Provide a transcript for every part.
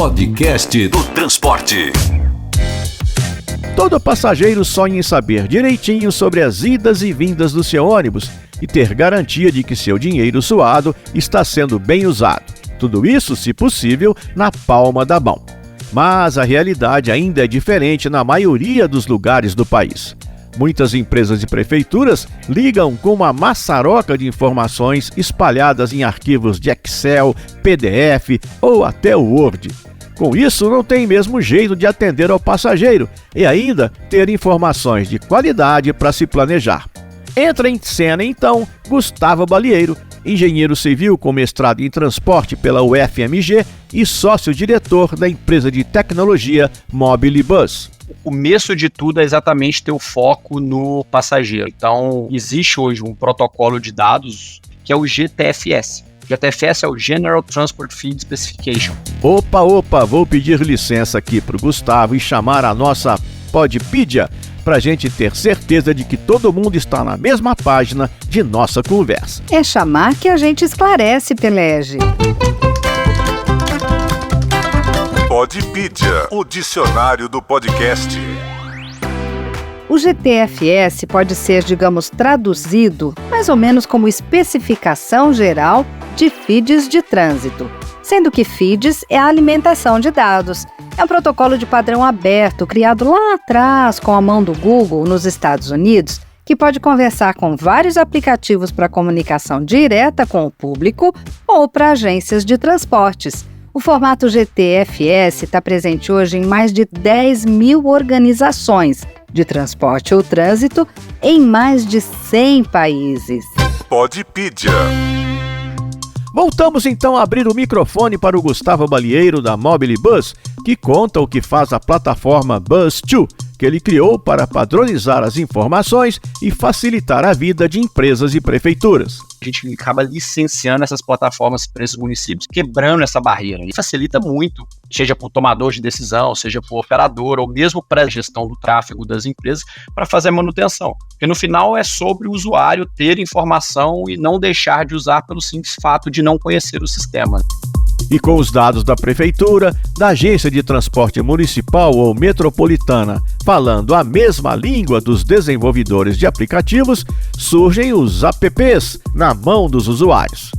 Podcast do Transporte. Todo passageiro sonha em saber direitinho sobre as idas e vindas do seu ônibus e ter garantia de que seu dinheiro suado está sendo bem usado. Tudo isso, se possível, na palma da mão. Mas a realidade ainda é diferente na maioria dos lugares do país. Muitas empresas e prefeituras ligam com uma maçaroca de informações espalhadas em arquivos de Excel, PDF ou até Word. Com isso, não tem mesmo jeito de atender ao passageiro e ainda ter informações de qualidade para se planejar. Entra em cena, então, Gustavo Balieiro, engenheiro civil com mestrado em transporte pela UFMG e sócio-diretor da empresa de tecnologia Mobilibus. O começo de tudo é exatamente ter o foco no passageiro. Então, existe hoje um protocolo de dados que é o GTFS. O GTFS é o General Transport Feed Specification. Opa, vou pedir licença aqui para o Gustavo e chamar a nossa Podpedia para a gente ter certeza de que todo mundo está na mesma página de nossa conversa. É chamar que a gente esclarece, Pelege. Podpedia, o dicionário do podcast. O GTFS pode ser, digamos, traduzido mais ou menos como especificação geral de feeds de trânsito, sendo que feeds é a alimentação de dados. É um protocolo de padrão aberto, criado lá atrás com a mão do Google nos Estados Unidos, que pode conversar com vários aplicativos para comunicação direta com o público ou para agências de transportes. O formato GTFS está presente hoje em mais de 10 mil organizações de transporte ou trânsito em mais de 100 países. Podpedia. Voltamos então a abrir o microfone para o Gustavo Balieiro da Mobilibus, que conta o que faz a plataforma Bus2, que ele criou para padronizar as informações e facilitar a vida de empresas e prefeituras. A gente acaba licenciando essas plataformas para esses municípios, quebrando essa barreira. E facilita muito, seja por tomador de decisão, seja por operador, ou mesmo para a gestão do tráfego das empresas, para fazer a manutenção. Porque no final é sobre o usuário ter informação e não deixar de usar pelo simples fato de não conhecer o sistema. E com os dados da prefeitura, da agência de transporte municipal ou metropolitana, falando a mesma língua dos desenvolvedores de aplicativos, surgem os apps na mão dos usuários.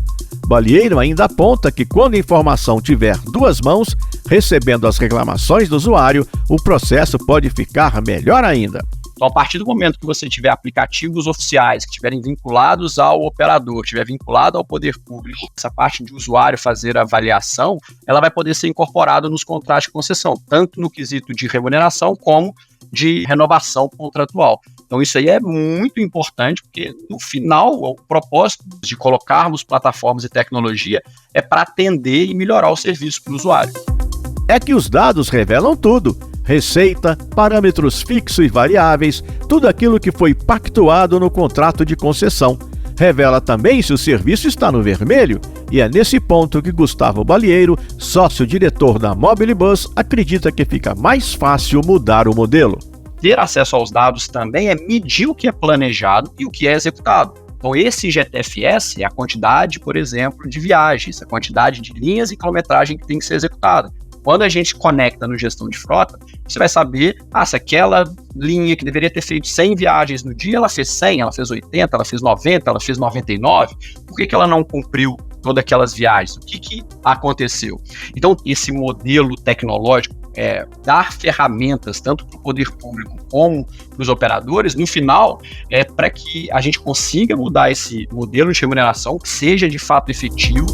Balieiro ainda aponta que quando a informação tiver duas mãos, recebendo as reclamações do usuário, o processo pode ficar melhor ainda. Então, a partir do momento que você tiver aplicativos oficiais que estiverem vinculados ao operador, estiver vinculado ao poder público, essa parte de usuário fazer a avaliação, ela vai poder ser incorporada nos contratos de concessão, tanto no quesito de remuneração como de renovação contratual. Então, isso aí é muito importante, porque no final, o propósito de colocarmos plataformas e tecnologia é para atender e melhorar o serviço para o usuário. É que os dados revelam tudo. Receita, parâmetros fixos e variáveis, tudo aquilo que foi pactuado no contrato de concessão. Revela também se o serviço está no vermelho, e é nesse ponto que Gustavo Balieiro, sócio-diretor da Mobilibus, acredita que fica mais fácil mudar o modelo. Ter acesso aos dados também é medir o que é planejado e o que é executado. Então, esse GTFS é a quantidade, por exemplo, de viagens, a quantidade de linhas e quilometragem que tem que ser executada. Quando a gente conecta no gestão de frota, você vai saber, se aquela linha que deveria ter feito 100 viagens no dia, ela fez 100, ela fez 80, ela fez 90, ela fez 99. Por que ela não cumpriu todas aquelas viagens? O que aconteceu? Então, esse modelo tecnológico dar ferramentas tanto para o poder público como para os operadores, no final, é para que a gente consiga mudar esse modelo de remuneração que seja de fato efetivo.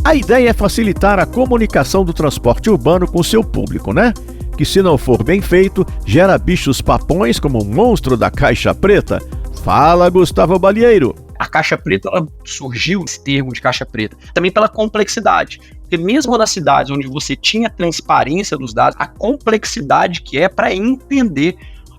A ideia é facilitar a comunicação do transporte urbano com seu público, né? Que se não for bem feito, gera bichos papões como o monstro da caixa preta. Fala, Gustavo Balieiro! A caixa preta, ela surgiu, esse termo de caixa preta, também pela complexidade. Porque mesmo nas cidades onde você tinha transparência dos dados, a complexidade que é para entender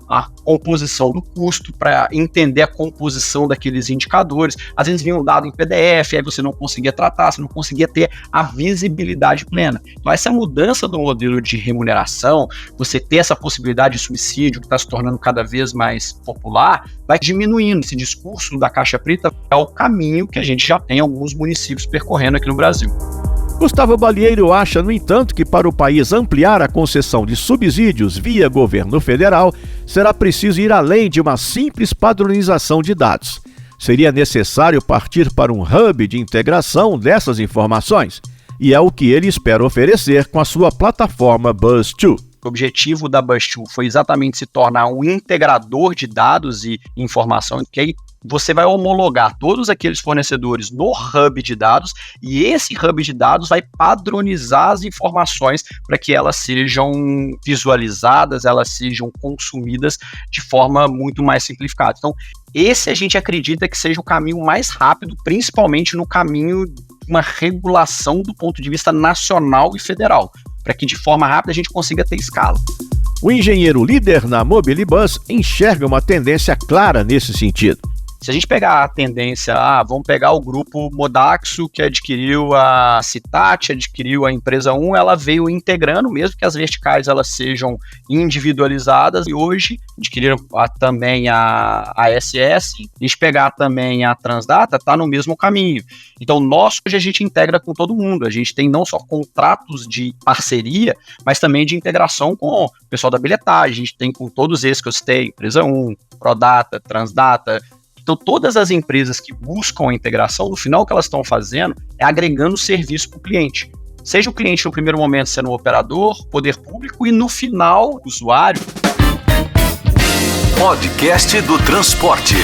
a composição do custo, para entender a composição daqueles indicadores. Às vezes vinha um dado em PDF, aí você não conseguia tratar, você não conseguia ter a visibilidade plena. Então essa mudança do modelo de remuneração, você ter essa possibilidade de subsídio que está se tornando cada vez mais popular, vai diminuindo. Esse discurso da caixa preta é o caminho que a gente já tem alguns municípios percorrendo aqui no Brasil. Gustavo Balieiro acha, no entanto, que para o país ampliar a concessão de subsídios via governo federal, será preciso ir além de uma simples padronização de dados. Seria necessário partir para um hub de integração dessas informações, e é o que ele espera oferecer com a sua plataforma Buzz2. O objetivo da Buzz2 foi exatamente se tornar um integrador de dados e informação, que aí você vai homologar todos aqueles fornecedores no hub de dados, e esse hub de dados vai padronizar as informações para que elas sejam visualizadas, elas sejam consumidas de forma muito mais simplificada. Então, esse a gente acredita que seja o caminho mais rápido, principalmente no caminho de uma regulação do ponto de vista nacional e federal, para que de forma rápida a gente consiga ter escala. O engenheiro líder na Mobilibus enxerga uma tendência clara nesse sentido. Se a gente pegar a tendência, vamos pegar o grupo Modaxo, que adquiriu a Citat, adquiriu a Empresa 1, ela veio integrando, mesmo que as verticais elas sejam individualizadas, e hoje adquiriram também a SS, a gente pegar também a Transdata, está no mesmo caminho. Então, hoje a gente integra com todo mundo, a gente tem não só contratos de parceria, mas também de integração com o pessoal da bilhetagem, a gente tem com todos esses que eu citei, Empresa 1, Prodata, Transdata. Então, todas as empresas que buscam a integração, no final o que elas estão fazendo é agregando serviço para o cliente. Seja o cliente no primeiro momento sendo um operador, poder público e no final, o usuário. Podcast do Transporte.